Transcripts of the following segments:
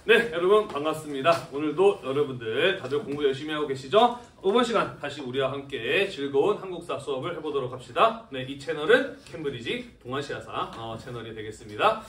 네, 여러분 반갑습니다. 오늘도 여러분들 다들 공부 열심히 하고 계시죠? 이번 시간 다시 우리와 함께 즐거운 한국사 수업을 해보도록 합시다. 네, 이 채널은 캠브리지 동아시아사 채널이 되겠습니다.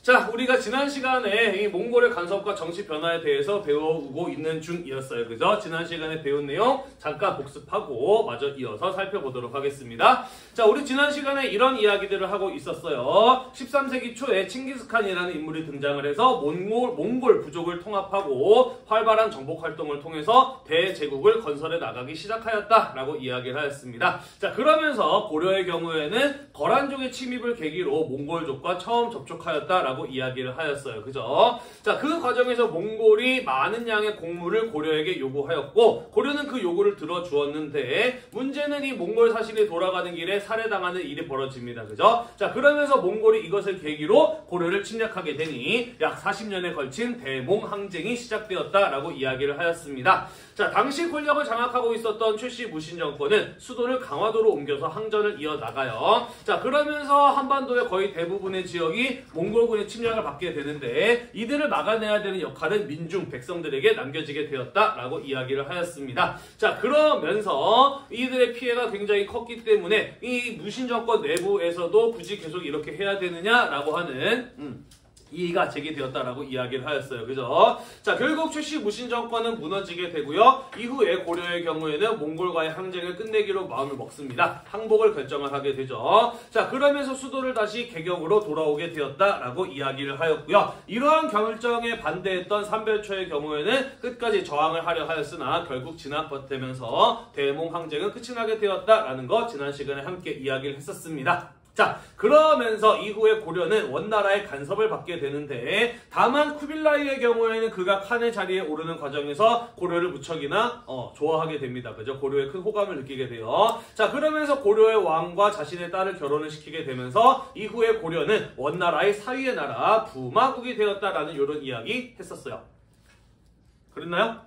자, 우리가 지난 시간에 이 몽골의 간섭과 정치 변화에 대해서 배우고 있는 중이었어요. 그죠? 지난 시간에 배운 내용 잠깐 복습하고 마저 이어서 살펴보도록 하겠습니다. 자, 우리 지난 시간에 이런 이야기들을 하고 있었어요. 13세기 초에 칭기스칸이라는 인물이 등장을 해서 몽골 부족을 통합하고 활발한 정복 활동을 통해서 대제국을 건설해 나가기 시작하였다라고 이야기를 하였습니다. 자, 그러면서 고려의 경우에는 거란족의 침입을 계기로 몽골족과 처음 접촉하였다라고 이야기를 하였어요. 그죠? 자, 그 과정에서 몽골이 많은 양의 곡물을 고려에게 요구하였고 고려는 그 요구를 들어주었는데 문제는 이 몽골 사신이 돌아가는 길에 살해당하는 일이 벌어집니다. 그죠? 자, 그러면서 몽골이 이것을 계기로 고려를 침략하게 되니 약 40년에 걸친 대몽 항쟁이 시작되었다라고 이야기를 하였습니다. 자, 당시 권력을 장악하고 있었던 최씨 무신 정권은 수도를 강화도로 옮겨서 항전을 이어나가요. 자, 그러면서 한반도의 거의 대부분의 지역이 몽골군의 침략을 받게 되는데 이들을 막아내야 되는 역할은 민중, 백성들에게 남겨지게 되었다라고 이야기를 하였습니다. 자, 그러면서 이들의 피해가 굉장히 컸기 때문에 이 무신 정권 내부에서도 굳이 계속 이렇게 해야 되느냐라고 하는 이의가 제기되었다라고 이야기를 하였어요. 그죠? 자, 결국 최씨 무신 정권은 무너지게 되고요. 이후에 고려의 경우에는 몽골과의 항쟁을 끝내기로 마음을 먹습니다. 항복을 결정을 하게 되죠. 자, 그러면서 수도를 다시 개경으로 돌아오게 되었다라고 이야기를 하였고요. 이러한 결정에 반대했던 삼별초의 경우에는 끝까지 저항을 하려 하였으나 결국 진압되면서 대몽 항쟁은 끝이 나게 되었다라는 거 지난 시간에 함께 이야기를 했었습니다. 자, 그러면서 이후에 고려는 원나라의 간섭을 받게 되는데 다만 쿠빌라이의 경우에는 그가 칸의 자리에 오르는 과정에서 고려를 무척이나 좋아하게 됩니다. 그죠? 고려에 큰 호감을 느끼게 돼요. 자, 그러면서 고려의 왕과 자신의 딸을 결혼을 시키게 되면서 이후에 고려는 원나라의 사위의 나라 부마국이 되었다라는 이런 이야기 했었어요. 그랬나요?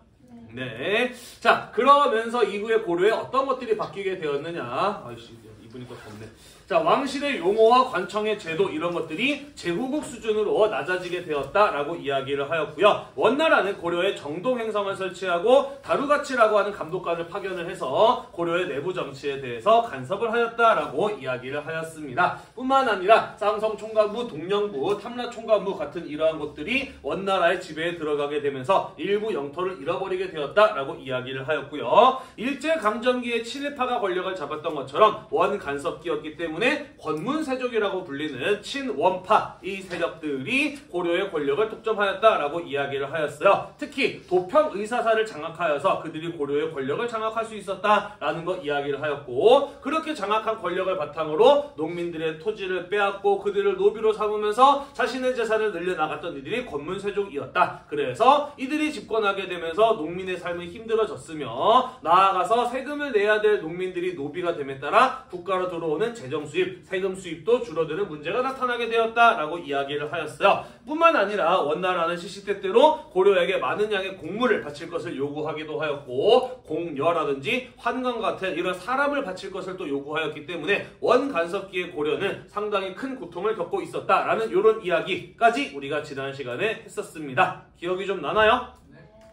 네. 자, 그러면서 이후에 고려에 어떤 것들이 바뀌게 되었느냐. 아이씨, 이분이 또 덥네. 자, 왕실의 용어와 관청의 제도 이런 것들이 제후국 수준으로 낮아지게 되었다라고 이야기를 하였고요. 원나라는 고려에 정동행성을 설치하고 다루가치라고 하는 감독관을 파견을 해서 고려의 내부 정치에 대해서 간섭을 하였다라고 이야기를 하였습니다. 뿐만 아니라 쌍성총관부, 동령부, 탐라총관부 같은 이러한 것들이 원나라의 지배에 들어가게 되면서 일부 영토를 잃어버리게 되었다라고 이야기를 하였고요. 일제강점기에 친일파가 권력을 잡았던 것처럼 원간섭기였기 때문에 권문세족이라고 불리는 친원파 이 세력들이 고려의 권력을 독점하였다라고 이야기를 하였어요. 특히 도평의사사를 장악하여서 그들이 고려의 권력을 장악할 수 있었다라는 거 이야기를 하였고 그렇게 장악한 권력을 바탕으로 농민들의 토지를 빼앗고 그들을 노비로 삼으면서 자신의 재산을 늘려나갔던 이들이 권문세족이었다. 그래서 이들이 집권하게 되면서 농민의 삶이 힘들어졌으며 나아가서 세금을 내야 될 농민들이 노비가 됨에 따라 국가로 들어오는 재정 수입, 세금 수입도 줄어드는 문제가 나타나게 되었다라고 이야기를 하였어요. 뿐만 아니라 원나라는 시시때때로 고려에게 많은 양의 공물을 바칠 것을 요구하기도 하였고 공여라든지 환관 같은 이런 사람을 바칠 것을 또 요구하였기 때문에 원간섭기의 고려는 상당히 큰 고통을 겪고 있었다라는 이런 이야기까지 우리가 지난 시간에 했었습니다. 기억이 좀 나나요?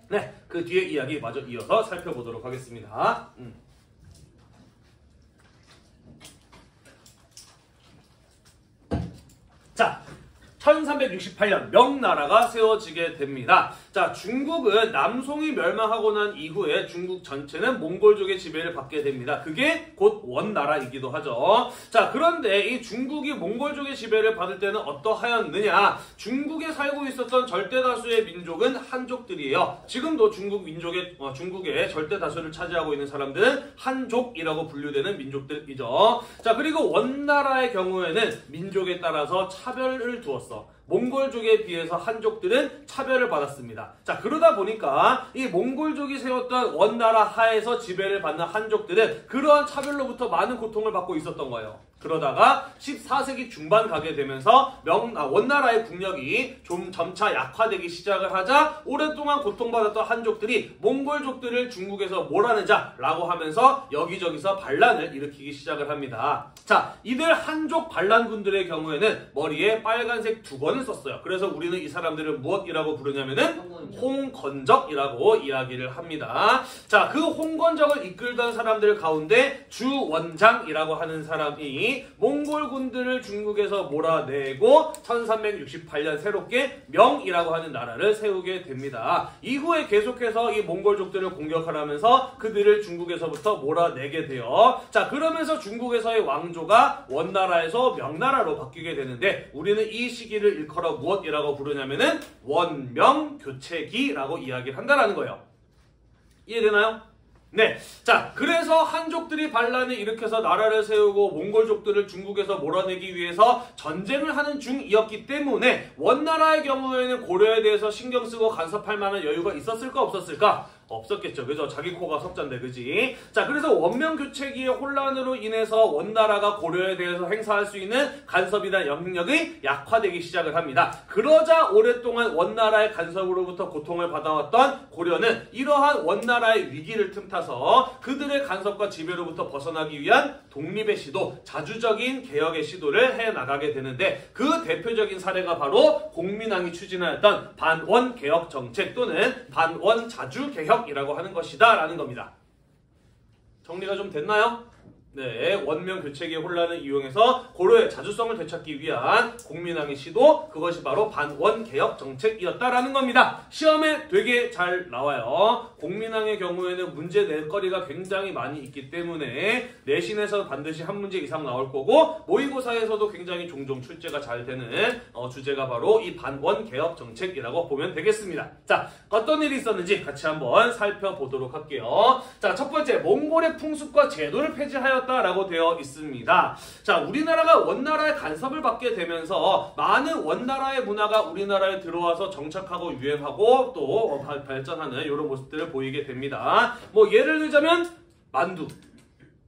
네, 그 뒤에 이야기 마저 이어서 살펴보도록 하겠습니다. 자, 1368년 명나라가 세워지게 됩니다. 자, 중국은 남송이 멸망하고 난 이후에 중국 전체는 몽골족의 지배를 받게 됩니다. 그게 곧 원나라이기도 하죠. 자, 그런데 이 중국이 몽골족의 지배를 받을 때는 어떠하였느냐? 중국에 살고 있었던 절대 다수의 민족은 한족들이에요. 지금도 중국의 절대 다수를 차지하고 있는 사람들은 한족이라고 분류되는 민족들이죠. 자, 그리고 원나라의 경우에는 민족에 따라서 차별을 두었어. 몽골족에 비해서 한족들은 차별을 받았습니다. 자, 그러다 보니까 이 몽골족이 세웠던 원나라 하에서 지배를 받는 한족들은 그러한 차별로부터 많은 고통을 받고 있었던 거예요. 그러다가 14세기 중반 가게 되면서 원나라의 국력이 좀 점차 약화되기 시작을 하자 오랫동안 고통받았던 한족들이 몽골족들을 중국에서 몰아내자라고 하면서 여기저기서 반란을 일으키기 시작을 합니다. 자, 이들 한족 반란군들의 경우에는 머리에 빨간색 두건을 원을 썼어요. 그래서 우리는 이 사람들을 무엇이라고 부르냐면은 홍건적이라고 이야기를 합니다. 자, 그 홍건적을 이끌던 사람들 가운데 주원장이라고 하는 사람이 몽골군들을 중국에서 몰아내고 1368년 새롭게 명이라고 하는 나라를 세우게 됩니다. 이후에 계속해서 이 몽골족들을 공격하면서 그들을 중국에서부터 몰아내게 돼요. 자, 그러면서 중국에서의 왕조가 원나라에서 명나라로 바뀌게 되는데 우리는 이 시기를 일컬어 무엇이라고 부르냐면은 원명교체기라고 이야기를 한다라는 거예요. 이해되나요? 네. 자, 그래서 한족들이 반란을 일으켜서 나라를 세우고 몽골족들을 중국에서 몰아내기 위해서 전쟁을 하는 중이었기 때문에 원나라의 경우에는 고려에 대해서 신경 쓰고 간섭할 만한 여유가 있었을까 없었을까? 없었겠죠. 그죠? 자기 코가 석잔데, 그지? 자, 그래서 원명교체기의 혼란으로 인해서 원나라가 고려에 대해서 행사할 수 있는 간섭이나 영향력이 약화되기 시작을 합니다. 그러자 오랫동안 원나라의 간섭으로부터 고통을 받아왔던 고려는 이러한 원나라의 위기를 틈타서 그들의 간섭과 지배로부터 벗어나기 위한 독립의 시도, 자주적인 개혁의 시도를 해나가게 되는데 그 대표적인 사례가 바로 공민왕이 추진하였던 반원개혁 정책 또는 반원자주개혁이라고 하는 것이다 라는 겁니다. 정리가 좀 됐나요? 네, 원명교체기의 혼란을 이용해서 고려의 자주성을 되찾기 위한 공민왕의 시도, 그것이 바로 반원개혁 정책이었다라는 겁니다. 시험에 되게 잘 나와요. 공민왕의 경우에는 문제 낼 거리가 굉장히 많이 있기 때문에 내신에서 반드시 한 문제 이상 나올 거고 모의고사에서도 굉장히 종종 출제가 잘 되는 주제가 바로 이 반원개혁 정책이라고 보면 되겠습니다. 자, 어떤 일이 있었는지 같이 한번 살펴보도록 할게요. 자, 첫 번째, 몽골의 풍습과 제도를 폐지하였다 라고 되어 있습니다. 자, 우리나라가 원나라의 간섭을 받게 되면서 많은 원나라의 문화가 우리나라에 들어와서 정착하고 유행하고 또 발전하는 이런 모습들을 보이게 됩니다. 뭐 예를 들자면 만두.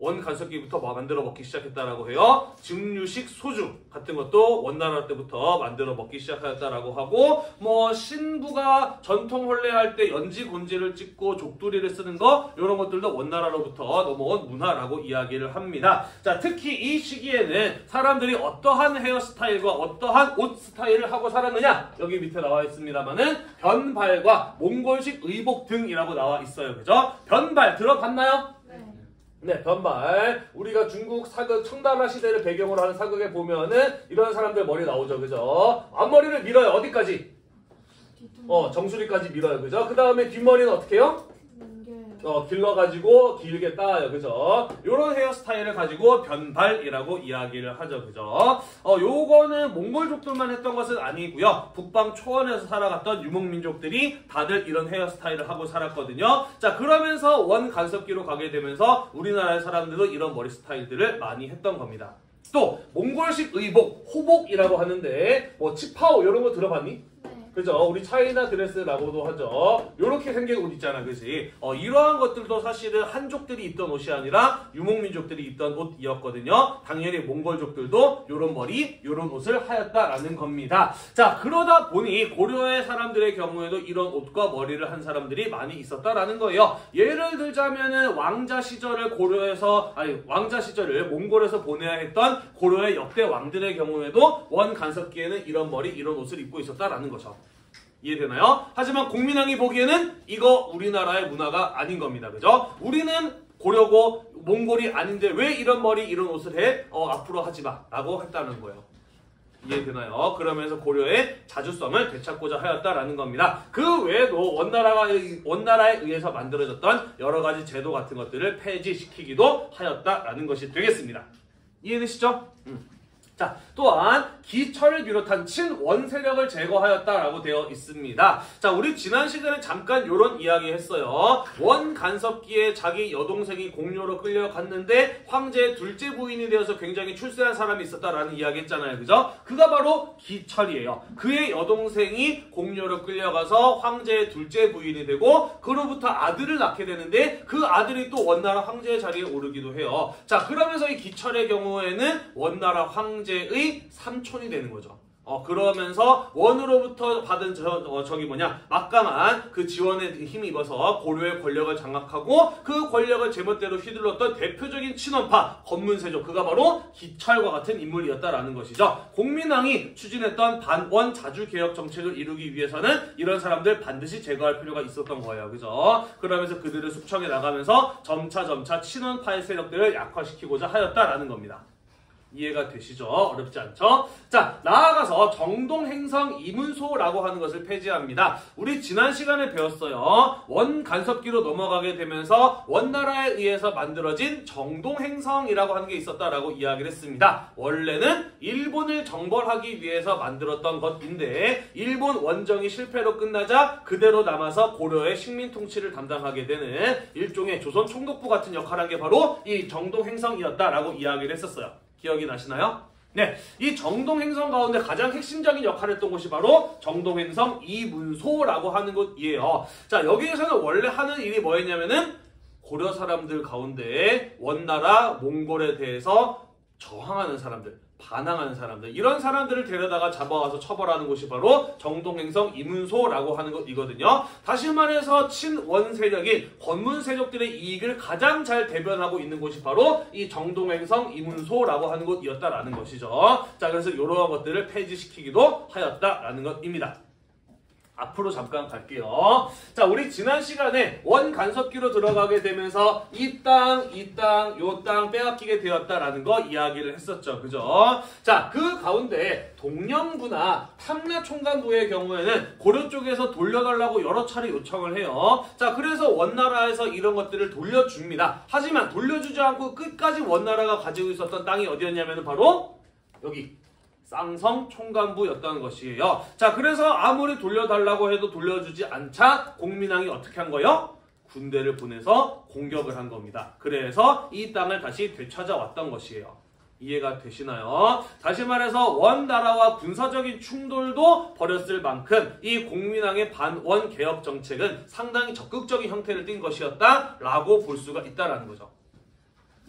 원 간섭기부터 만들어 먹기 시작했다라고 해요. 증류식 소주 같은 것도 원나라 때부터 만들어 먹기 시작하였다라고 하고, 뭐 신부가 전통 혼례할 때 연지 곤지를 찍고 족두리를 쓰는 거, 이런 것들도 원나라로부터 넘어온 문화라고 이야기를 합니다. 자, 특히 이 시기에는 사람들이 어떠한 헤어스타일과 어떠한 옷 스타일을 하고 살았느냐, 여기 밑에 나와 있습니다만은 변발과 몽골식 의복 등이라고 나와 있어요. 그죠? 변발 들어봤나요? 네, 변발. 우리가 중국 사극 청나라 시대를 배경으로 하는 사극에 보면은 이런 사람들 머리 나오죠. 그죠? 앞머리를 밀어요. 어디까지? 정수리까지 밀어요. 그죠? 그 다음에 뒷머리는 어떻게 해요? 길러가지고 길게 따요. 그죠? 요런 헤어스타일을 가지고 변발이라고 이야기를 하죠. 그죠? 요거는 몽골족들만 했던 것은 아니고요. 북방 초원에서 살아갔던 유목민족들이 다들 이런 헤어스타일을 하고 살았거든요. 자, 그러면서 원 간섭기로 가게 되면서 우리나라의 사람들도 이런 머리 스타일들을 많이 했던 겁니다. 또 몽골식 의복, 호복이라고 하는데 뭐 치파오 이런 거 들어봤니? 그죠? 우리 차이나 드레스라고도 하죠. 요렇게 생긴 옷 있잖아. 그지? 이러한 것들도 사실은 한족들이 입던 옷이 아니라 유목민족들이 입던 옷이었거든요. 당연히 몽골족들도 요런 머리, 요런 옷을 하였다라는 겁니다. 자, 그러다 보니 고려의 사람들의 경우에도 이런 옷과 머리를 한 사람들이 많이 있었다라는 거예요. 예를 들자면은 왕자 시절을 왕자 시절을 몽골에서 보내야 했던 고려의 역대 왕들의 경우에도 원 간섭기에는 이런 머리, 이런 옷을 입고 있었다라는 거죠. 이해되나요? 하지만 공민왕이 보기에는 이거 우리나라의 문화가 아닌 겁니다. 그죠? 우리는 고려고 몽골이 아닌데 왜 이런 머리 이런 옷을 해? 앞으로 하지 마 라고 했다는 거예요. 이해되나요? 그러면서 고려의 자주성을 되찾고자 하였다라는 겁니다. 그 외에도 원나라에 의해서 만들어졌던 여러 가지 제도 같은 것들을 폐지시키기도 하였다라는 것이 되겠습니다. 이해되시죠? 자, 또한 기철을 비롯한 친원 세력을 제거하였다라고 되어 있습니다. 자, 우리 지난 시간에 잠깐 이런 이야기 했어요. 원 간섭기에 자기 여동생이 공료로 끌려갔는데 황제의 둘째 부인이 되어서 굉장히 출세한 사람이 있었다라는 이야기 했잖아요. 그죠? 그가 바로 기철이에요. 그의 여동생이 공료로 끌려가서 황제의 둘째 부인이 되고 그로부터 아들을 낳게 되는데 그 아들이 또 원나라 황제의 자리에 오르기도 해요. 자, 그러면서 이 기철의 경우에는 원나라 황제의 삼촌이 되는 거죠. 그러면서 원으로부터 받은 막강한 그 지원에 힘입어서 고려의 권력을 장악하고 그 권력을 제멋대로 휘둘렀던 대표적인 친원파 권문세족, 그가 바로 기철과 같은 인물이었다라는 것이죠. 공민왕이 추진했던 반원 자주개혁 정책을 이루기 위해서는 이런 사람들 반드시 제거할 필요가 있었던 거예요. 그죠? 그러면서 그들을 숙청해 나가면서 점차 친원파의 세력들을 약화시키고자 하였다라는 겁니다. 이해가 되시죠? 어렵지 않죠? 자, 나아가서 정동행성 이문소라고 하는 것을 폐지합니다. 우리 지난 시간에 배웠어요. 원간섭기로 넘어가게 되면서 원나라에 의해서 만들어진 정동행성이라고 하는 게 있었다라고 이야기를 했습니다. 원래는 일본을 정벌하기 위해서 만들었던 것인데 일본 원정이 실패로 끝나자 그대로 남아서 고려의 식민 통치를 담당하게 되는 일종의 조선 총독부 같은 역할을 한 게 바로 이 정동행성이었다라고 이야기를 했었어요. 기억이 나시나요? 네, 이 정동행성 가운데 가장 핵심적인 역할을 했던 곳이 바로 정동행성 이문소라고 하는 곳이에요. 자, 여기에서는 원래 하는 일이 뭐였냐면은 고려 사람들 가운데 원나라 몽골에 대해서 저항하는 사람들, 반항하는 사람들, 이런 사람들을 데려다가 잡아와서 처벌하는 곳이 바로 정동행성 이문소라고 하는 것이거든요. 다시 말해서 친원 세력인 권문 세력들의 이익을 가장 잘 대변하고 있는 곳이 바로 이 정동행성 이문소라고 하는 곳이었다라는 것이죠. 자, 그래서 이러한 것들을 폐지시키기도 하였다라는 것입니다. 앞으로 잠깐 갈게요. 자, 우리 지난 시간에 원간섭기로 들어가게 되면서 이 땅, 요 땅 빼앗기게 되었다라는 거 이야기를 했었죠. 그죠? 자, 그 가운데 동령부나 탐라총관부의 경우에는 고려 쪽에서 돌려달라고 여러 차례 요청을 해요. 자, 그래서 원나라에서 이런 것들을 돌려줍니다. 하지만 돌려주지 않고 끝까지 원나라가 가지고 있었던 땅이 어디였냐면 바로 여기 쌍성 총관부였다는 것이에요. 자, 그래서 아무리 돌려달라고 해도 돌려주지 않자 공민왕이 어떻게 한 거예요? 군대를 보내서 공격을 한 겁니다. 그래서 이 땅을 다시 되찾아왔던 것이에요. 이해가 되시나요? 다시 말해서 원나라와 군사적인 충돌도 벌였을 만큼 이 공민왕의 반원 개혁 정책은 상당히 적극적인 형태를 띈 것이었다라고 볼 수가 있다라는 거죠.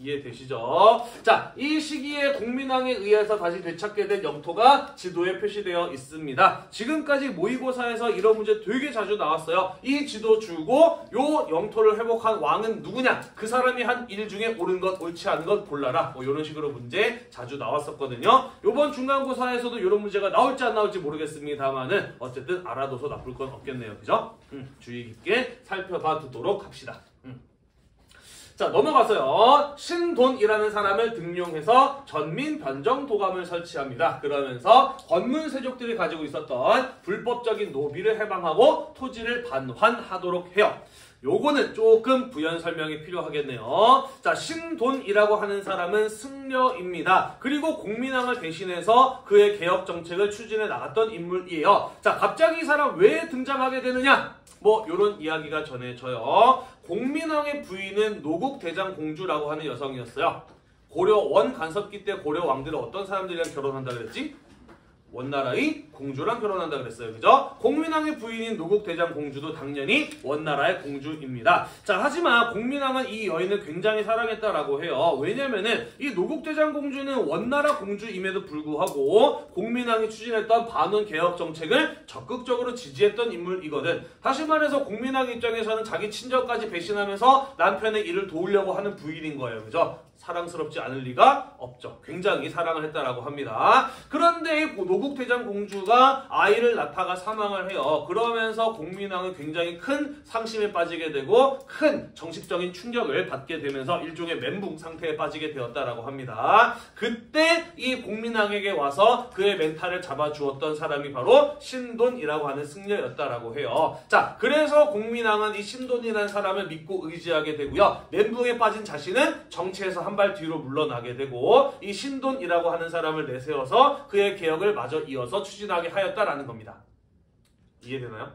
이해되시죠? 자, 이 시기에 공민왕에 의해서 다시 되찾게 된 영토가 지도에 표시되어 있습니다. 지금까지 모의고사에서 이런 문제 되게 자주 나왔어요. 이 지도 주고 요 영토를 회복한 왕은 누구냐? 그 사람이 한 일 중에 옳은 것, 옳지 않은 것 골라라. 뭐 이런 식으로 문제 자주 나왔었거든요. 요번 중간고사에서도 이런 문제가 나올지 안 나올지 모르겠습니다만은 어쨌든 알아둬서 나쁠 건 없겠네요. 그죠? 주의 깊게 살펴봐 두도록 합시다. 자, 넘어가서요. 신돈이라는 사람을 등용해서 전민변정도감을 설치합니다. 그러면서 권문세족들이 가지고 있었던 불법적인 노비를 해방하고 토지를 반환하도록 해요. 요거는 조금 부연 설명이 필요하겠네요. 자, 신돈이라고 하는 사람은 승려입니다. 그리고 공민왕을 대신해서 그의 개혁 정책을 추진해 나갔던 인물이에요. 자, 갑자기 이 사람 왜 등장하게 되느냐? 뭐 요런 이야기가 전해져요. 공민왕의 부인은 노국대장공주라고 하는 여성이었어요. 고려 원간섭기 때 고려 왕들은 어떤 사람들이랑 결혼한다 그랬지? 원나라의 공주랑 결혼한다 그랬어요. 그죠? 공민왕의 부인인 노국대장공주도 당연히 원나라의 공주입니다. 자, 하지만 공민왕은 이 여인을 굉장히 사랑했다라고 해요. 왜냐면은 이 노국대장공주는 원나라 공주임에도 불구하고 공민왕이 추진했던 반원 개혁 정책을 적극적으로 지지했던 인물이거든. 다시 말해서 공민왕 입장에서는 자기 친정까지 배신하면서 남편의 일을 도우려고 하는 부인인 거예요. 그죠? 사랑스럽지 않을 리가 없죠. 굉장히 사랑을 했다라고 합니다. 그런데 노국대장공주가 아이를 낳다가 사망을 해요. 그러면서 공민왕은 굉장히 큰 상심에 빠지게 되고 큰 정신적인 충격을 받게 되면서 일종의 멘붕 상태에 빠지게 되었다라고 합니다. 그때 이 공민왕에게 와서 그의 멘탈을 잡아주었던 사람이 바로 신돈이라고 하는 승려였다라고 해요. 자, 그래서 공민왕은 이 신돈이라는 사람을 믿고 의지하게 되고요. 멘붕에 빠진 자신은 정치에서 한 발 뒤로 물러나게 되고 이 신돈이라고 하는 사람을 내세워서 그의 개혁을 마저 이어서 추진하게 하였다라는 겁니다. 이해되나요?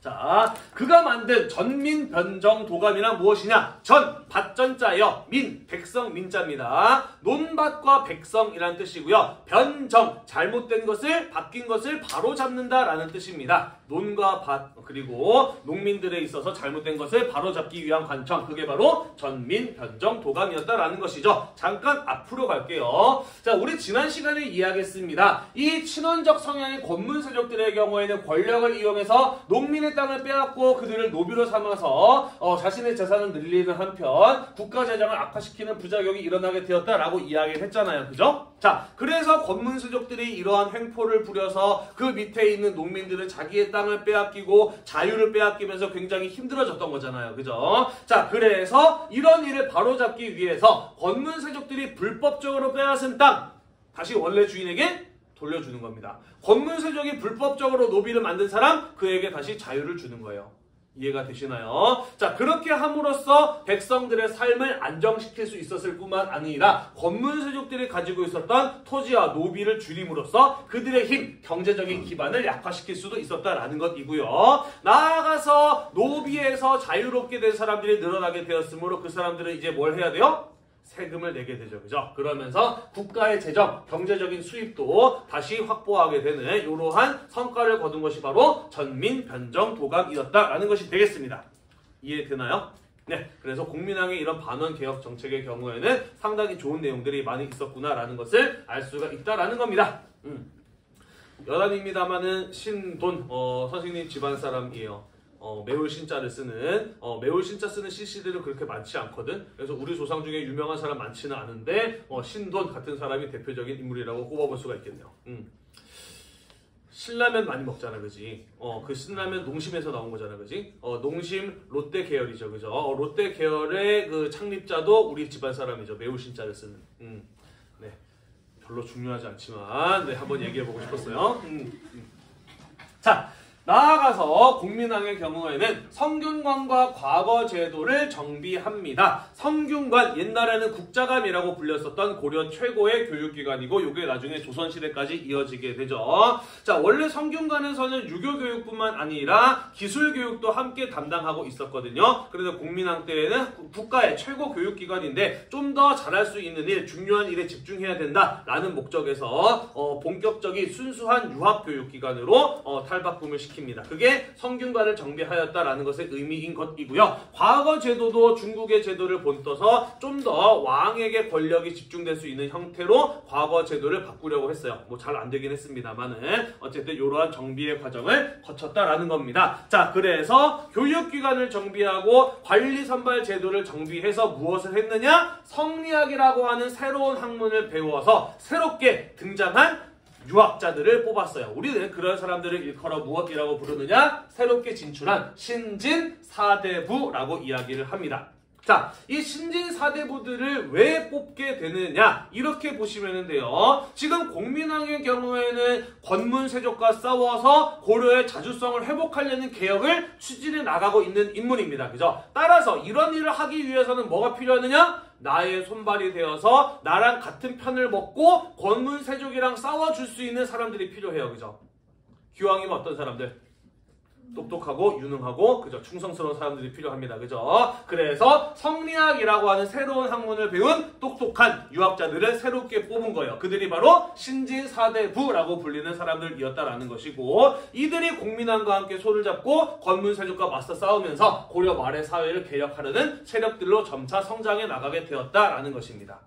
자, 그가 만든 전민변정도감이란 무엇이냐? 전, 밭전자여 민 백성 민자입니다. 논밭과 백성이란 뜻이고요. 변정 잘못된 것을 바뀐 것을 바로 잡는다라는 뜻입니다. 논과 밭 그리고 농민들에 있어서 잘못된 것을 바로잡기 위한 관청 그게 바로 전민 변정 도감이었다라는 것이죠. 잠깐 앞으로 갈게요. 자, 우리 지난 시간에 이야기했습니다. 이 친원적 성향의 권문세족들의 경우에는 권력을 이용해서 농민의 땅을 빼앗고 그들을 노비로 삼아서 자신의 재산을 늘리는 한편 국가 재정을 악화시키는 부작용이 일어나게 되었다라고 이야기를 했잖아요. 그죠? 자, 그래서 권문세족들이 이러한 횡포를 부려서 그 밑에 있는 농민들은 자기의 땅을 빼앗기고 자유를 빼앗기면서 굉장히 힘들어졌던 거잖아요. 그죠? 자, 그래서 이런 일을 바로잡기 위해서 권문세족들이 불법적으로 빼앗은 땅 다시 원래 주인에게 돌려주는 겁니다. 권문세족이 불법적으로 노비를 만든 사람 그에게 다시 자유를 주는 거예요. 이해가 되시나요? 자, 그렇게 함으로써 백성들의 삶을 안정시킬 수 있었을 뿐만 아니라 권문세족들이 가지고 있었던 토지와 노비를 줄임으로써 그들의 힘, 경제적인 기반을 약화시킬 수도 있었다라는 것이고요. 나아가서 노비에서 자유롭게 된 사람들이 늘어나게 되었으므로 그 사람들은 이제 뭘 해야 돼요? 세금을 내게 되죠. 그죠? 그러면서 국가의 재정, 경제적인 수입도 다시 확보하게 되는 이러한 성과를 거둔 것이 바로 전민 변정 도감이었다라는 것이 되겠습니다. 이해되나요? 네, 그래서 공민왕의 이런 반원 개혁 정책의 경우에는 상당히 좋은 내용들이 많이 있었구나라는 것을 알 수가 있다라는 겁니다. 여단입니다만은 신돈 선생님 집안 사람이에요. 매울 신자를 쓰는 매울 신자 쓰는 CC들은 그렇게 많지 않거든. 그래서 우리 조상 중에 유명한 사람 많지는 않은데 신돈 같은 사람이 대표적인 인물이라고 꼽아볼 수가 있겠네요. 신라면 많이 먹잖아, 그지? 그 신라면 농심에서 나온 거잖아, 그지? 농심 롯데 계열이죠, 그죠? 롯데 계열의 그 창립자도 우리 집안 사람이죠. 매울 신자를 쓰는. 네, 별로 중요하지 않지만 네, 한번 얘기해보고 싶었어요. 자. 나아가서 공민왕의 경우에는 성균관과 과거제도를 정비합니다. 성균관, 옛날에는 국자감이라고 불렸었던 고려 최고의 교육기관이고 이게 나중에 조선시대까지 이어지게 되죠. 자, 원래 성균관에서는 유교교육뿐만 아니라 기술교육도 함께 담당하고 있었거든요. 그래서 공민왕 때에는 국가의 최고 교육기관인데 좀 더 잘할 수 있는 일, 중요한 일에 집중해야 된다라는 목적에서 본격적인 순수한 유학교육기관으로 탈바꿈을 시킵니다. 그게 성균관을 정비하였다라는 것의 의미인 것이고요. 과거 제도도 중국의 제도를 본떠서 좀 더 왕에게 권력이 집중될 수 있는 형태로 과거 제도를 바꾸려고 했어요. 뭐 잘 안 되긴 했습니다만은 어쨌든 이러한 정비의 과정을 거쳤다라는 겁니다. 자, 그래서 교육기관을 정비하고 관리 선발 제도를 정비해서 무엇을 했느냐? 성리학이라고 하는 새로운 학문을 배워서 새롭게 등장한 유학자들을 뽑았어요. 우리는 그런 사람들을 일컬어 무엇이라고 부르느냐? 새롭게 진출한 신진사대부라고 이야기를 합니다. 자, 이 신진사대부들을 왜 뽑게 되느냐? 이렇게 보시면 돼요. 지금 공민왕의 경우에는 권문세족과 싸워서 고려의 자주성을 회복하려는 개혁을 추진해 나가고 있는 인물입니다. 그죠? 따라서 이런 일을 하기 위해서는 뭐가 필요하느냐? 나의 손발이 되어서 나랑 같은 편을 먹고 권문세족이랑 싸워줄 수 있는 사람들이 필요해요. 그죠? 기왕이면 어떤 사람들? 똑똑하고 유능하고 그죠? 충성스러운 사람들이 필요합니다. 그죠? 그래서 성리학이라고 하는 새로운 학문을 배운 똑똑한 유학자들을 새롭게 뽑은 거예요. 그들이 바로 신진사대부라고 불리는 사람들이었다라는 것이고 이들이 공민왕과 함께 손을 잡고 권문세족과 맞서 싸우면서 고려 말의 사회를 개혁하려는 세력들로 점차 성장해 나가게 되었다라는 것입니다.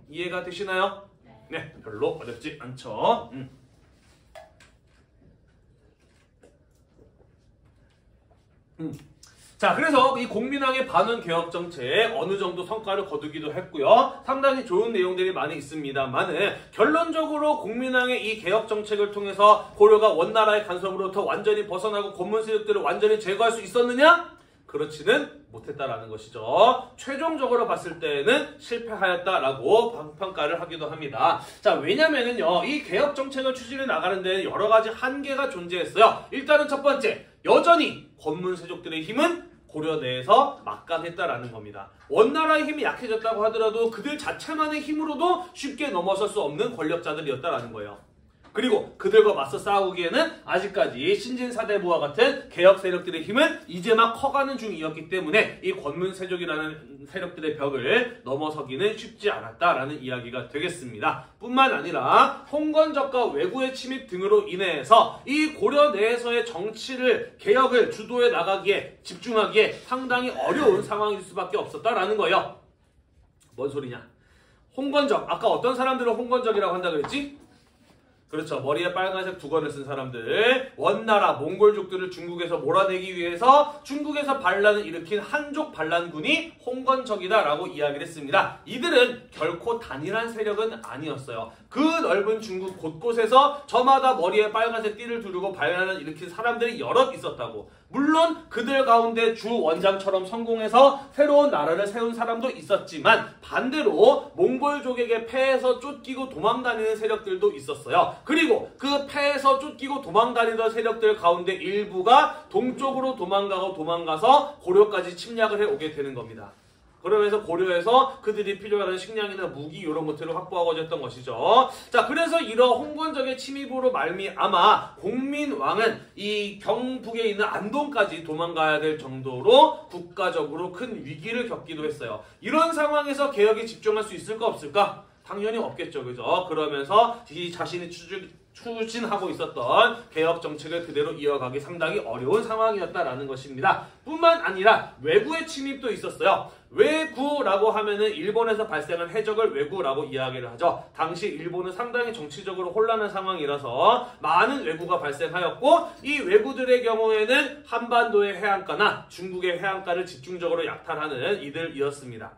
이해가 되시나요? 네, 별로 어렵지 않죠. 자, 그래서 이 공민왕의 반원 개혁 정책 어느 정도 성과를 거두기도 했고요. 상당히 좋은 내용들이 많이 있습니다만은 결론적으로 공민왕의 이 개혁 정책을 통해서 고려가 원나라의 간섭으로부터 완전히 벗어나고 권문세족들을 완전히 제거할 수 있었느냐? 그렇지는 못했다라는 것이죠. 최종적으로 봤을 때는 실패하였다라고 평가를 하기도 합니다. 자, 왜냐면은요, 이 개혁 정책을 추진해 나가는 데는 여러 가지 한계가 존재했어요. 일단은 첫 번째, 여전히 권문세족들의 힘은 고려 내에서 막강했다라는 겁니다. 원나라의 힘이 약해졌다고 하더라도 그들 자체만의 힘으로도 쉽게 넘어설 수 없는 권력자들이었다라는 거예요. 그리고 그들과 맞서 싸우기에는 아직까지 신진사대부와 같은 개혁 세력들의 힘은 이제 막 커가는 중이었기 때문에 이 권문세족이라는 세력들의 벽을 넘어서기는 쉽지 않았다라는 이야기가 되겠습니다. 뿐만 아니라 홍건적과 외구의 침입 등으로 인해서 이 고려 내에서의 정치를 개혁을 주도해 나가기에 집중하기에 상당히 어려운 상황일 수밖에 없었다라는 거예요. 뭔 소리냐? 홍건적, 아까 어떤 사람들을 홍건적이라고 한다 그랬지? 그렇죠. 머리에 빨간색 두건을 쓴 사람들, 원나라 몽골족들을 중국에서 몰아내기 위해서 중국에서 반란을 일으킨 한족 반란군이 홍건적이다라고 이야기를 했습니다. 이들은 결코 단일한 세력은 아니었어요. 그 넓은 중국 곳곳에서 저마다 머리에 빨간색 띠를 두르고 반란을 일으킨 사람들이 여럿 있었다고. 물론 그들 가운데 주 원장처럼 성공해서 새로운 나라를 세운 사람도 있었지만 반대로 몽골족에게 패해서 쫓기고 도망다니는 세력들도 있었어요. 그리고 그 패해서 쫓기고 도망다니던 세력들 가운데 일부가 동쪽으로 도망가서 고려까지 침략을 해오게 되는 겁니다. 그러면서 고려에서 그들이 필요하는 식량이나 무기 이런 것들을 확보하고자 했던 것이죠. 자, 그래서 이런 홍건적의 침입으로 말미암아 공민왕은 이 경북에 있는 안동까지 도망가야 될 정도로 국가적으로 큰 위기를 겪기도 했어요. 이런 상황에서 개혁에 집중할 수 있을까 없을까? 당연히 없겠죠. 그죠? 그러면서 이 자신이 추진하고 있었던 개혁 정책을 그대로 이어가기 상당히 어려운 상황이었다라는 것입니다. 뿐만 아니라 외구의 침입도 있었어요. 외구라고 하면은 일본에서 발생한 해적을 외구라고 이야기를 하죠. 당시 일본은 상당히 정치적으로 혼란한 상황이라서 많은 외구가 발생하였고 이 외구들의 경우에는 한반도의 해안가나 중국의 해안가를 집중적으로 약탈하는 이들이었습니다.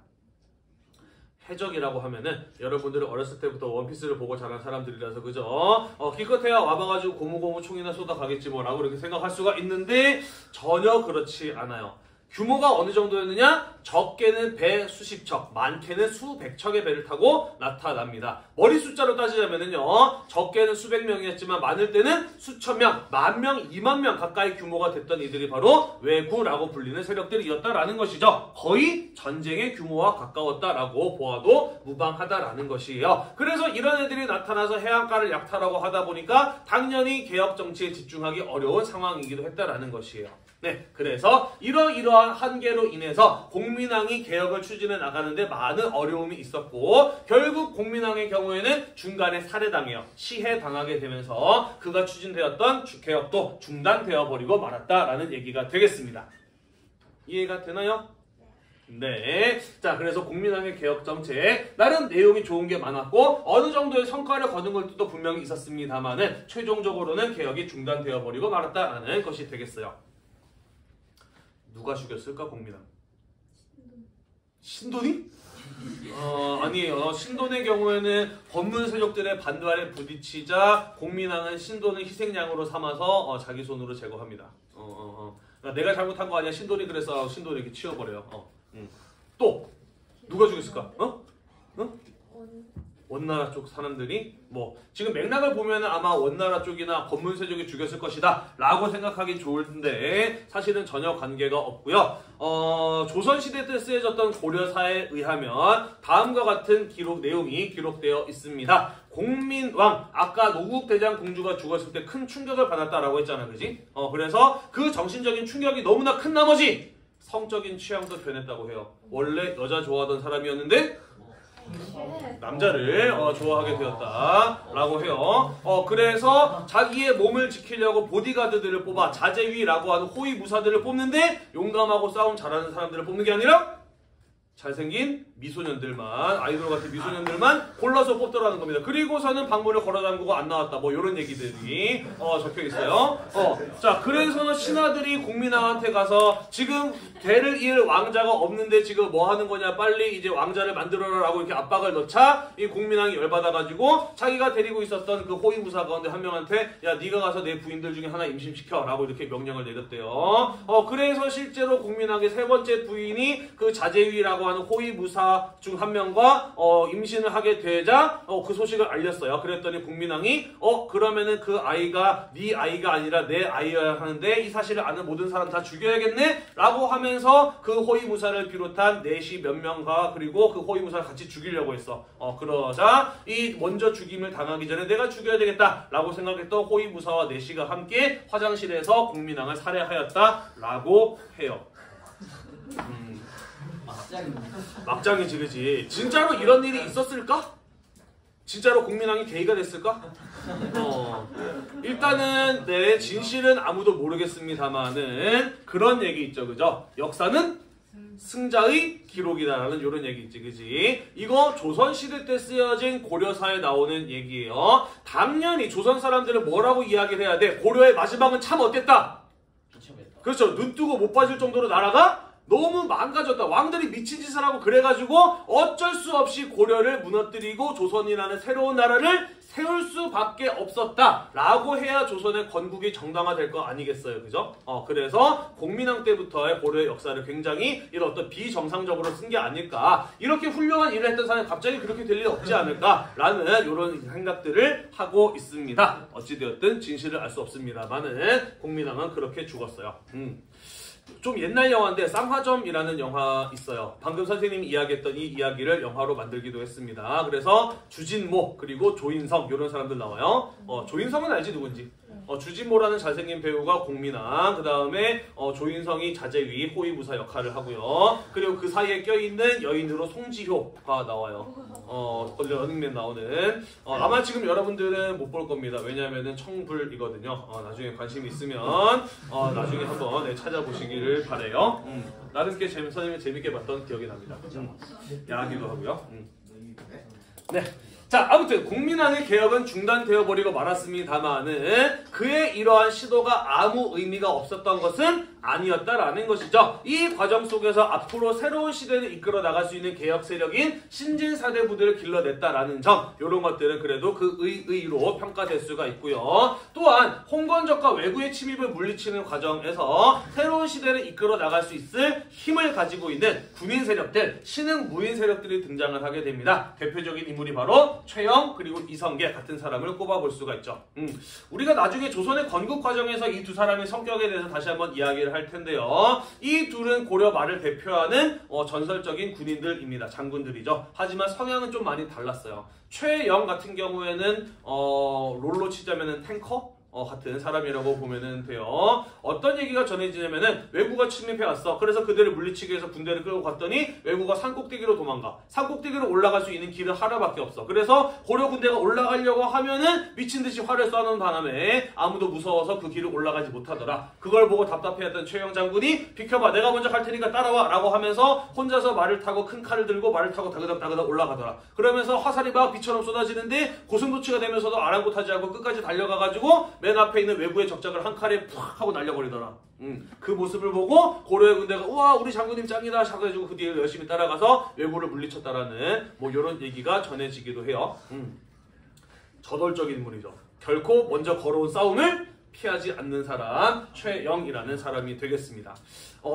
해적이라고 하면은 여러분들은 어렸을 때부터 원피스를 보고 자란 사람들이라서 그죠? 기껏해야 와봐가지고 고무고무 총이나 쏟아 가겠지 뭐라고 이렇게 생각할 수가 있는데 전혀 그렇지 않아요. 규모가 어느 정도였느냐? 적게는 배 수십 척, 많게는 수백 척의 배를 타고 나타납니다. 머리 숫자로 따지자면은요, 적게는 수백 명이었지만 많을 때는 수천 명, 만 명, 2만 명 가까이 규모가 됐던 이들이 바로 외구라고 불리는 세력들이었다라는 것이죠. 거의 전쟁의 규모와 가까웠다라고 보아도 무방하다라는 것이에요. 그래서 이런 애들이 나타나서 해안가를 약탈하고 하다 보니까 당연히 개혁 정치에 집중하기 어려운 상황이기도 했다라는 것이에요. 네, 그래서 이러한 한계로 인해서 공민왕이 개혁을 추진해 나가는데 많은 어려움이 있었고 결국 공민왕의 경우에는 중간에 살해당해요. 시해당하게 되면서 그가 추진되었던 개혁도 중단되어 버리고 말았다라는 얘기가 되겠습니다. 이해가 되나요? 네. 자, 그래서 공민왕의 개혁 정책 나름 내용이 좋은 게 많았고 어느 정도의 성과를 거둔 것도 분명히 있었습니다만은 최종적으로는 개혁이 중단되어 버리고 말았다라는 것이 되겠어요. 누가 죽였을까 공민왕? 신돈이? 아니에요. 신돈의 경우에는 권문세족들의 반발에 부딪히자 공민왕은 신돈을 희생양으로 삼아서 자기 손으로 제거합니다. 내가 잘못한 거 아니야. 신돈이 그래서 신돈을 이렇게 치워버려요. 또 누가 죽였을까? 원나라 쪽 사람들이 지금 맥락을 보면 아마 원나라 쪽이나 권문세족이 죽였을 것이다 라고 생각하기 좋은데 사실은 전혀 관계가 없고요. 조선시대 때 쓰여졌던 고려사에 의하면 다음과 같은 내용이 기록되어 있습니다. 공민왕, 아까 노국대장 공주가 죽었을 때 큰 충격을 받았다라고 했잖아, 그지? 그래서 그 정신적인 충격이 너무나 큰 나머지 성적인 취향도 변했다고 해요. 원래 여자 좋아하던 사람이었는데 남자를 좋아하게 되었다라고 해요. 그래서 자기의 몸을 지키려고 보디가드들을 뽑아 자제위라고 하는 호위무사들을 뽑는데 용감하고 싸움 잘하는 사람들을 뽑는 게 아니라 잘생긴 미소년들만, 아이돌 같은 미소년들만 골라서 뽑더라는 겁니다. 그리고서는 방문을 걸어담그고 안 나왔다. 이런 얘기들이 적혀 있어요. 자, 그래서 신하들이 공민왕한테 가서 지금 대를 이을 왕자가 없는데 지금 뭐 하는 거냐, 빨리 이제 왕자를 만들어라 라고 이렇게 압박을 넣자 이 공민왕이 열받아가지고 자기가 데리고 있었던 그 호위무사 가운데 한 명한테 야, 네가 가서 내 부인들 중에 하나 임신시켜 라고 이렇게 명령을 내렸대요. 그래서 실제로 공민왕의 세 번째 부인이 그 자제위라고 이라고 하는 호위무사 중 한 명과 임신을 하게 되자 그 소식을 알렸어요. 그랬더니 국민왕이 그러면은 그 아이가 네 아이가 아니라 내 아이여야 하는데 이 사실을 아는 모든 사람 다 죽여야겠네? 라고 하면서 그 호위무사를 비롯한 내시 몇 명과 그리고 그 호위무사를 같이 죽이려고 했어. 그러자 이 먼저 죽임을 당하기 전에 내가 죽여야 되겠다 라고 생각했던 호위무사와 내시가 함께 화장실에서 국민왕을 살해하였다라고 해요. 막장이지, 그지? 진짜로 이런 일이 있었을까? 진짜로 국민왕이 게이가 됐을까? 일단은 네, 진실은 아무도 모르겠습니다만은 그런 얘기 있죠, 그죠? 역사는 승자의 기록이다라는 이런 얘기 있지, 그지? 이거 조선시대 때 쓰여진 고려사에 나오는 얘기예요. 당연히 조선 사람들은 뭐라고 이야기를 해야 돼? 고려의 마지막은 참 어땠다? 그렇죠. 눈 뜨고 못 빠질 정도로 나라가 너무 망가졌다. 왕들이 미친 짓을 하고 그래가지고 어쩔 수 없이 고려를 무너뜨리고 조선이라는 새로운 나라를 세울 수밖에 없었다 라고 해야 조선의 건국이 정당화될 거 아니겠어요, 그죠? 그래서 공민왕 때부터의 고려의 역사를 굉장히 이런 어떤 비정상적으로 쓴 게 아닐까, 이렇게 훌륭한 일을 했던 사람이 갑자기 그렇게 될 일이 없지 않을까라는 이런 생각들을 하고 있습니다. 어찌되었든 진실을 알 수 없습니다만은 공민왕은 그렇게 죽었어요. 좀 옛날 영화인데 쌍화점이라는 영화 있어요. 방금 선생님이 이야기했던 이 이야기를 영화로 만들기도 했습니다. 그래서 주진모 그리고 조인성 이런 사람들 나와요. 조인성은 알지 누군지. 주진모라는 잘생긴 배우가 공민왕, 그 다음에 조인성이 자제위 호위무사 역할을 하고요. 그리고 그 사이에 껴있는 여인으로 송지효가 나와요. 런닝맨 나오는. 아마 지금 여러분들은 못 볼 겁니다. 왜냐하면 청불이거든요. 나중에 관심 있으면 나중에 한번 찾아보시기를 바래요. 나름 꽤 선생님이 재밌게 봤던 기억이 납니다. 야하기도 하고요. 네. 자, 아무튼 국민왕의 개혁은 중단되어 버리고 말았습니다만은 그의 이러한 시도가 아무 의미가 없었던 것은 아니었다라는 것이죠. 이 과정 속에서 앞으로 새로운 시대를 이끌어 나갈 수 있는 개혁 세력인 신진 사대부들을 길러냈다라는 점, 이런 것들은 그래도 그 의의로 평가될 수가 있고요. 또한 홍건적과 외구의 침입을 물리치는 과정에서 새로운 시대를 이끌어 나갈 수 있을 힘을 가지고 있는 군인 세력들, 신흥 무인 세력들이 등장을 하게 됩니다. 대표적인 인물이 바로 최영 그리고 이성계 같은 사람을 꼽아볼 수가 있죠. 우리가 나중에 조선의 건국 과정에서 이 두 사람의 성격에 대해서 다시 한번 이야기를 할 텐데요. 이 둘은 고려 말을 대표하는 전설적인 군인들입니다. 장군들이죠. 하지만 성향은 좀 많이 달랐어요. 최영 같은 경우에는 롤로 치자면은 탱커? 같은 사람이라고 보면 돼요. 어떤 얘기가 전해지냐면은 외구가 침입해 왔어. 그래서 그들을 물리치기 위해서 군대를 끌고 갔더니 외구가 산꼭대기로 도망가. 산꼭대기로 올라갈 수 있는 길은 하나밖에 없어. 그래서 고려 군대가 올라가려고 하면은 미친듯이 활을 쏴놓은 바람에 아무도 무서워서 그 길을 올라가지 못하더라. 그걸 보고 답답해했던 최영 장군이 비켜봐, 내가 먼저 갈 테니까 따라와 라고 하면서 혼자서 말을 타고 큰 칼을 들고 말을 타고 다그닥다그닥 올라가더라. 그러면서 화살이 막 비처럼 쏟아지는데 고슴도치가 되면서도 아랑곳하지 않고 끝까지 달려가가지고 맨 앞에 있는 외구의 적작을 한 칼에 푹 하고 날려버리더라. 그 모습을 보고 고려의 군대가 우와 우리 장군님 짱이다 해가지고 그 뒤에 열심히 따라가서 외구를 물리쳤다라는 뭐 이런 얘기가 전해지기도 해요. 저돌적인 인물이죠. 결코 먼저 걸어온 싸움을 피하지 않는 사람, 최영이라는 사람이 되겠습니다.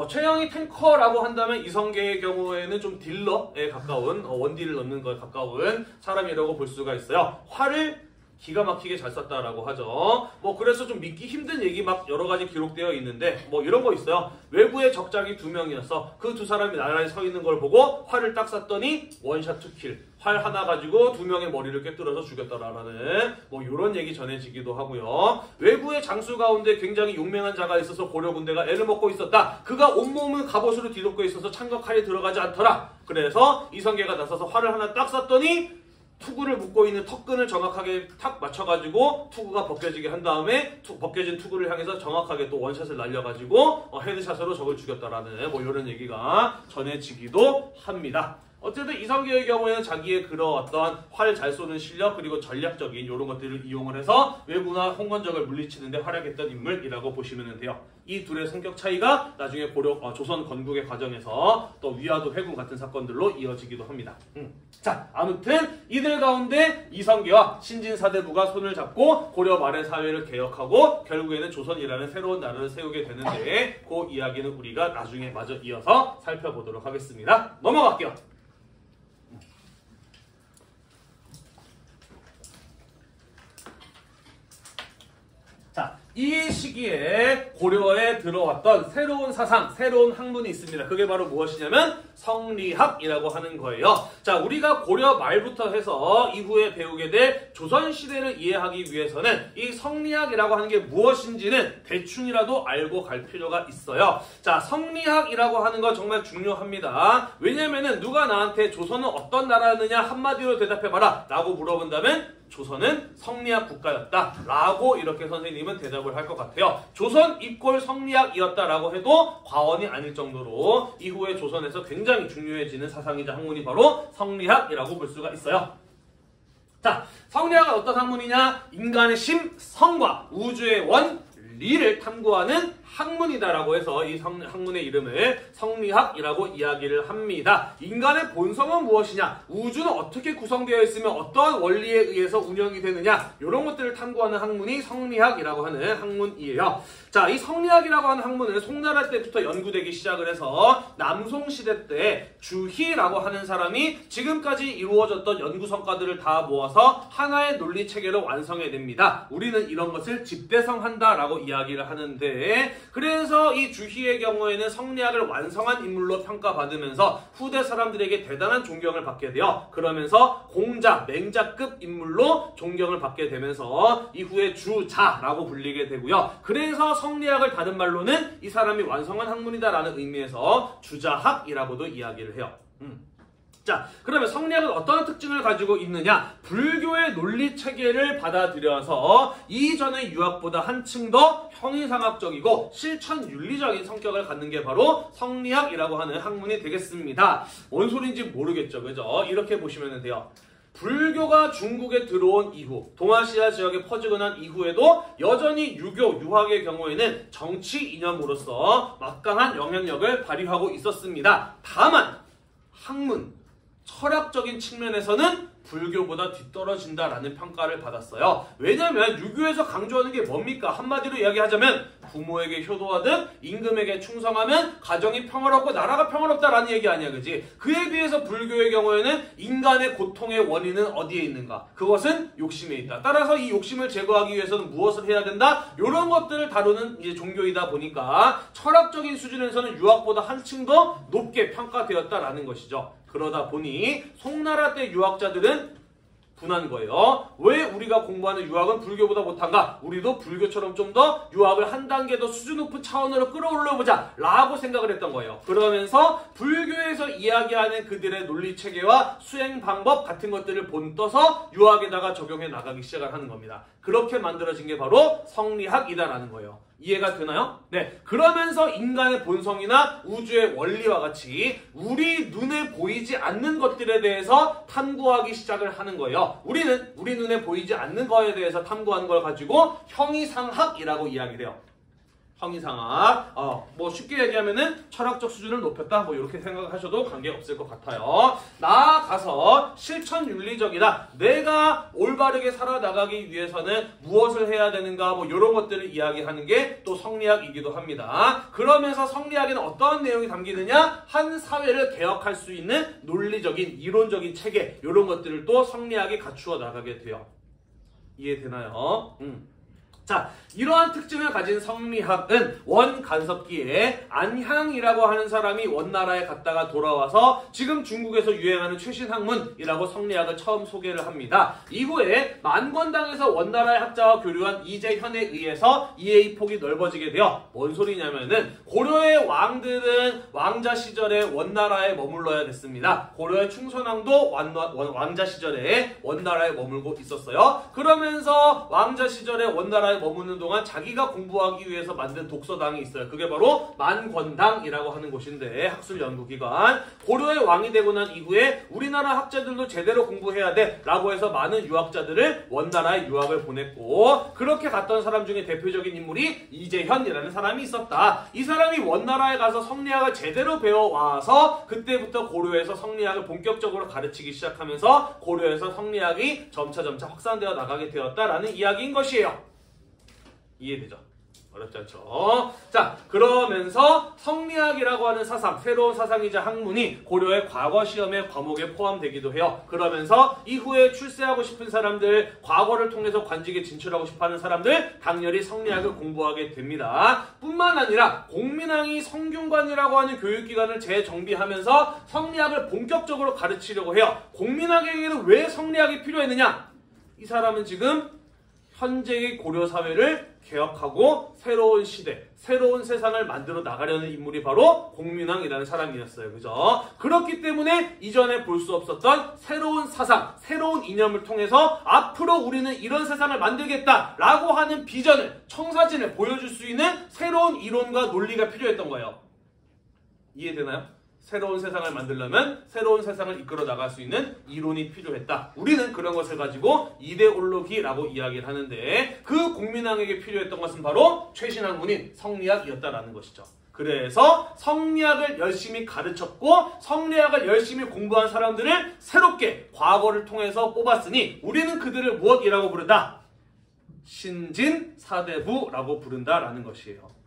최영이 탱커라고 한다면 이성계의 경우에는 좀 딜러에 가까운, 원딜을 넣는 거에 가까운 사람이라고 볼 수가 있어요. 활을 기가 막히게 잘 썼다라고 하죠. 그래서 좀 믿기 힘든 얘기 막 여러 가지 기록되어 있는데 이런 거 있어요. 외구의 적작이 2명이었어. 그 두 사람이 나란히 서 있는 걸 보고 활을 딱 쐈더니 원샷 투킬. 활 하나 가지고 2명의 머리를 꿰뚫어서 죽였다라는 이런 얘기 전해지기도 하고요. 외구의 장수 가운데 굉장히 용맹한 자가 있어서 고려 군대가 애를 먹고 있었다. 그가 온몸을 갑옷으로 뒤덮고 있어서 창과 칼이 들어가지 않더라. 그래서 이성계가 나서서 활을 하나 딱 쐈더니 투구를 묶고 있는 턱끈을 정확하게 탁 맞춰가지고 투구가 벗겨지게 한 다음에 벗겨진 투구를 향해서 정확하게 또 원샷을 날려가지고 헤드샷으로 적을 죽였다라는 이런 얘기가 전해지기도 합니다. 어쨌든 이성계의 경우에는 자기의 그런 어떤 활 잘 쏘는 실력 그리고 전략적인 이런 것들을 이용을 해서 왜구나 홍건적을 물리치는데 활약했던 인물이라고 보시면 돼요. 이 둘의 성격 차이가 나중에 조선 건국의 과정에서 또 위화도 회군 같은 사건들로 이어지기도 합니다. 자, 아무튼 이들 가운데 이성계와 신진사대부가 손을 잡고 고려 말의 사회를 개혁하고 결국에는 조선이라는 새로운 나라를 세우게 되는데 그 이야기는 우리가 나중에 마저 이어서 살펴보도록 하겠습니다. 넘어갈게요. 자, 이 시기에 고려에 들어왔던 새로운 사상, 새로운 학문이 있습니다. 그게 바로 무엇이냐면 성리학이라고 하는 거예요. 자, 우리가 고려 말부터 해서 이후에 배우게 될 조선시대를 이해하기 위해서는 이 성리학이라고 하는 게 무엇인지는 대충이라도 알고 갈 필요가 있어요. 자, 성리학이라고 하는 거 정말 중요합니다. 왜냐면은 누가 나한테 조선은 어떤 나라였느냐 한마디로 대답해봐라 라고 물어본다면 조선은 성리학 국가였다 라고 이렇게 선생님은 대답을 할 것 같아요. 조선 이꼴 성리학이었다라고 해도 과언이 아닐 정도로 이후에 조선에서 굉장히 중요해지는 사상이자 학문이 바로 성리학이라고 볼 수가 있어요. 자, 성리학은 어떤 학문이냐? 인간의 심, 성과 우주의 원리를 탐구하는 학문이다라고 해서 이 학문의 이름을 성리학이라고 이야기를 합니다. 인간의 본성은 무엇이냐? 우주는 어떻게 구성되어 있으며 어떠한 원리에 의해서 운영이 되느냐? 이런 것들을 탐구하는 학문이 성리학이라고 하는 학문이에요. 자, 이 성리학이라고 하는 학문은 송나라 때부터 연구되기 시작을 해서 남송시대 때 주희라고 하는 사람이 지금까지 이루어졌던 연구 성과들을 다 모아서 하나의 논리체계로 완성해냅니다. 우리는 이런 것을 집대성한다라고 이야기를 하는데 그래서 이 주희의 경우에는 성리학을 완성한 인물로 평가받으면서 후대 사람들에게 대단한 존경을 받게 돼요. 그러면서 공자, 맹자급 인물로 존경을 받게 되면서 이후에 주자라고 불리게 되고요. 그래서 성리학을 다른 말로는 이 사람이 완성한 학문이다라는 의미에서 주자학이라고도 이야기를 해요. 자, 그러면 성리학은 어떤 특징을 가지고 있느냐? 불교의 논리체계를 받아들여서 이전의 유학보다 한층 더 형이상학적이고 실천윤리적인 성격을 갖는 게 바로 성리학이라고 하는 학문이 되겠습니다. 뭔 소리인지 모르겠죠, 그죠? 이렇게 보시면 돼요. 불교가 중국에 들어온 이후, 동아시아 지역에 퍼지고 난 이후에도 여전히 유교, 유학의 경우에는 정치 이념으로서 막강한 영향력을 발휘하고 있었습니다. 다만 학문, 철학적인 측면에서는 불교보다 뒤떨어진다라는 평가를 받았어요. 왜냐하면 유교에서 강조하는 게 뭡니까? 한마디로 이야기하자면 부모에게 효도하듯 임금에게 충성하면 가정이 평화롭고 나라가 평화롭다라는 얘기 아니야, 그지? 그에 비해서 불교의 경우에는 인간의 고통의 원인은 어디에 있는가? 그것은 욕심에 있다. 따라서 이 욕심을 제거하기 위해서는 무엇을 해야 된다? 이런 것들을 다루는 이제 종교이다 보니까 철학적인 수준에서는 유학보다 한층 더 높게 평가되었다라는 것이죠. 그러다 보니 송나라 때 유학자들은 분한 거예요. 왜 우리가 공부하는 유학은 불교보다 못한가? 우리도 불교처럼 좀 더 유학을 한 단계 더 수준 높은 차원으로 끌어올려보자 라고 생각을 했던 거예요. 그러면서 불교에서 이야기하는 그들의 논리체계와 수행 방법 같은 것들을 본떠서 유학에다가 적용해 나가기 시작을 하는 겁니다. 그렇게 만들어진 게 바로 성리학이다라는 거예요. 이해가 되나요? 네. 그러면서 인간의 본성이나 우주의 원리와 같이 우리 눈에 보이지 않는 것들에 대해서 탐구하기 시작을 하는 거예요. 우리는 우리 눈에 보이지 않는 거에 대해서 탐구하는 걸 가지고 형이상학이라고 이야기를 해요. 형이상학. 뭐 쉽게 얘기하면은 철학적 수준을 높였다. 뭐 이렇게 생각하셔도 관계없을 것 같아요. 나아가서 실천윤리적이다. 내가 올바르게 살아나가기 위해서는 무엇을 해야 되는가? 뭐 이런 것들을 이야기하는 게 또 성리학이기도 합니다. 그러면서 성리학에는 어떠한 내용이 담기느냐? 한 사회를 개혁할 수 있는 논리적인, 이론적인 체계 이런 것들을 또 성리학이 갖추어 나가게 돼요. 이해되나요? 자, 이러한 특징을 가진 성리학은 원간섭기에 안향이라고 하는 사람이 원나라에 갔다가 돌아와서 지금 중국에서 유행하는 최신 학문이라고 성리학을 처음 소개를 합니다. 이후에 만권당에서 원나라의 학자와 교류한 이재현에 의해서 이해의 폭이 넓어지게 되어 뭔 소리냐면은 고려의 왕들은 왕자 시절에 원나라에 머물러야 됐습니다. 고려의 충선왕도 왕자 시절에 원나라에 머물고 있었어요. 그러면서 왕자 시절에 원나라에 나라에 머무는 동안 자기가 공부하기 위해서 만든 독서당이 있어요. 그게 바로 만권당이라고 하는 곳인데 학술 연구기관. 고려의 왕이 되고 난 이후에 우리나라 학자들도 제대로 공부해야 돼 라고 해서 많은 유학자들을 원나라에 유학을 보냈고, 그렇게 갔던 사람 중에 대표적인 인물이 이재현이라는 사람이 있었다. 이 사람이 원나라에 가서 성리학을 제대로 배워와서 그때부터 고려에서 성리학을 본격적으로 가르치기 시작하면서 고려에서 성리학이 점차 확산되어 나가게 되었다라는 이야기인 것이에요. 이해되죠? 어렵지 않죠? 자, 그러면서 성리학이라고 하는 사상, 새로운 사상이자 학문이 고려의 과거 시험의 과목에 포함되기도 해요. 그러면서 이후에 출세하고 싶은 사람들, 과거를 통해서 관직에 진출하고 싶어하는 사람들 당연히 성리학을 공부하게 됩니다. 뿐만 아니라 공민왕이 성균관이라고 하는 교육기관을 재정비하면서 성리학을 본격적으로 가르치려고 해요. 공민왕에게는 왜 성리학이 필요했느냐? 이 사람은 지금 현재의 고려 사회를 개혁하고 새로운 시대, 새로운 세상을 만들어 나가려는 인물이 바로 공민왕이라는 사람이었어요. 그죠? 그렇기 때문에 이전에 볼 수 없었던 새로운 사상, 새로운 이념을 통해서 앞으로 우리는 이런 세상을 만들겠다라고 하는 비전을, 청사진을 보여줄 수 있는 새로운 이론과 논리가 필요했던 거예요. 이해되나요? 새로운 세상을 만들려면 새로운 세상을 이끌어 나갈 수 있는 이론이 필요했다. 우리는 그런 것을 가지고 이데올로기라고 이야기를 하는데, 그 공민왕에게 필요했던 것은 바로 최신 학문인 성리학이었다라는 것이죠. 그래서 성리학을 열심히 가르쳤고 성리학을 열심히 공부한 사람들을 새롭게 과거를 통해서 뽑았으니 우리는 그들을 무엇이라고 부른다? 신진사대부라고 부른다라는 것이에요.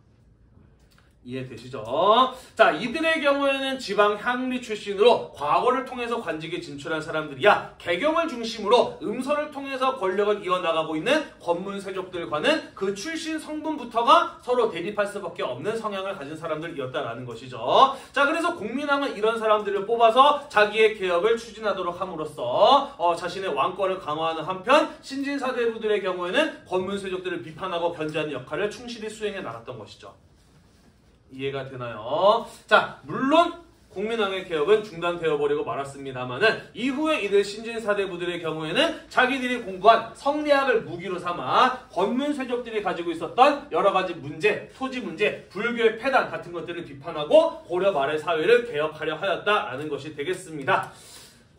이해되시죠? 자, 이들의 경우에는 지방 향리 출신으로 과거를 통해서 관직에 진출한 사람들이야. 개경을 중심으로 음서를 통해서 권력을 이어나가고 있는 권문세족들과는 그 출신 성분부터가 서로 대립할 수밖에 없는 성향을 가진 사람들이었다라는 것이죠. 자, 그래서 공민왕은 이런 사람들을 뽑아서 자기의 개혁을 추진하도록 함으로써 자신의 왕권을 강화하는 한편 신진사대부들의 경우에는 권문세족들을 비판하고 견제하는 역할을 충실히 수행해 나갔던 것이죠. 이해가 되나요? 자, 물론 공민왕의 개혁은 중단되어 버리고 말았습니다만은 이후에 이들 신진사대부들의 경우에는 자기들이 공부한 성리학을 무기로 삼아 권문세족들이 가지고 있었던 여러 가지 문제, 토지 문제, 불교의 폐단 같은 것들을 비판하고 고려 말의 사회를 개혁하려 하였다라는 것이 되겠습니다.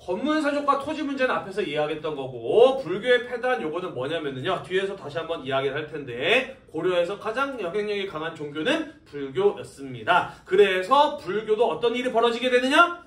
권문세족과 토지 문제는 앞에서 이야기했던 거고, 불교의 폐단 요거는 뭐냐면요, 뒤에서 다시 한번 이야기를 할 텐데, 고려에서 가장 영향력이 강한 종교는 불교였습니다. 그래서 불교도 어떤 일이 벌어지게 되느냐?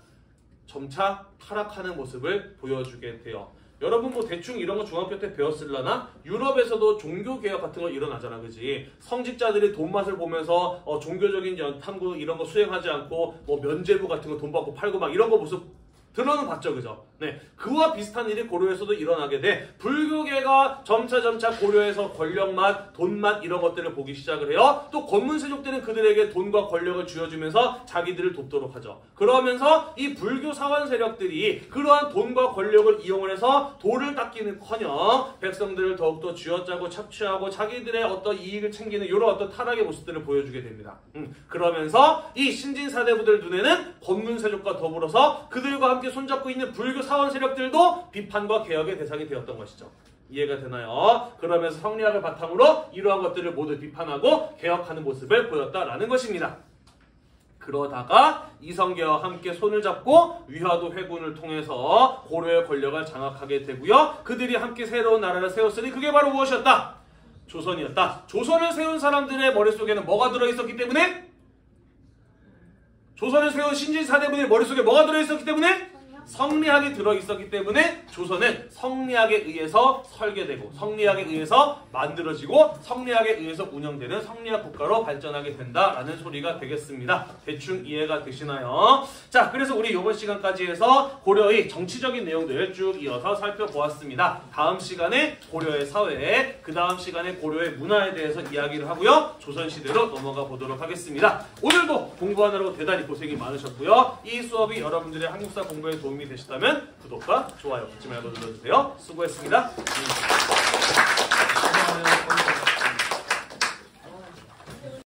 점차 타락하는 모습을 보여주게 돼요. 여러분 뭐 대충 이런 거 중학교 때 배웠을라나? 유럽에서도 종교개혁 같은 거 일어나잖아, 그지? 성직자들이 돈맛을 보면서 종교적인 탐구 이런 거 수행하지 않고 뭐 면죄부 같은 거 돈 받고 팔고 막 이런 거 모습 들어는 봤죠, 그죠? 네, 그와 비슷한 일이 고려에서도 일어나게 돼 불교계가 점차 고려에서 권력맛, 돈맛 이런 것들을 보기 시작을 해요. 또 권문세족들은 그들에게 돈과 권력을 쥐어주면서 자기들을 돕도록 하죠. 그러면서 이 불교 사원 세력들이 그러한 돈과 권력을 이용을 해서 도를 닦기는커녕 백성들을 더욱더 쥐어짜고 착취하고 자기들의 어떤 이익을 챙기는 이런 어떤 타락의 모습들을 보여주게 됩니다. 그러면서 이 신진사대부들 눈에는 권문세족과 더불어서 그들과 함께 손잡고 있는 불교 사원 세력들도 비판과 개혁의 대상이 되었던 것이죠. 이해가 되나요? 그러면서 성리학을 바탕으로 이러한 것들을 모두 비판하고 개혁하는 모습을 보였다라는 것입니다. 그러다가 이성계와 함께 손을 잡고 위화도 회군을 통해서 고려의 권력을 장악하게 되고요. 그들이 함께 새로운 나라를 세웠으니 그게 바로 무엇이었다? 조선이었다. 조선을 세운 사람들의 머릿속에는 뭐가 들어있었기 때문에? 조선을 세운 신진사대부의 머릿속에 뭐가 들어있었기 때문에? 성리학이 들어있었기 때문에 조선은 성리학에 의해서 설계되고 성리학에 의해서 만들어지고 성리학에 의해서 운영되는 성리학 국가로 발전하게 된다라는 소리가 되겠습니다. 대충 이해가 되시나요? 자, 그래서 우리 이번 시간까지 해서 고려의 정치적인 내용들 쭉 이어서 살펴보았습니다. 다음 시간에 고려의 사회, 그 다음 시간에 고려의 문화에 대해서 이야기를 하고요. 조선시대로 넘어가 보도록 하겠습니다. 오늘도 공부하느라고 대단히 고생이 많으셨고요. 이 수업이 여러분들의 한국사 공부에 도움이 되셨다면 구독과 좋아요 잊지 말고 눌러주세요. 수고했습니다.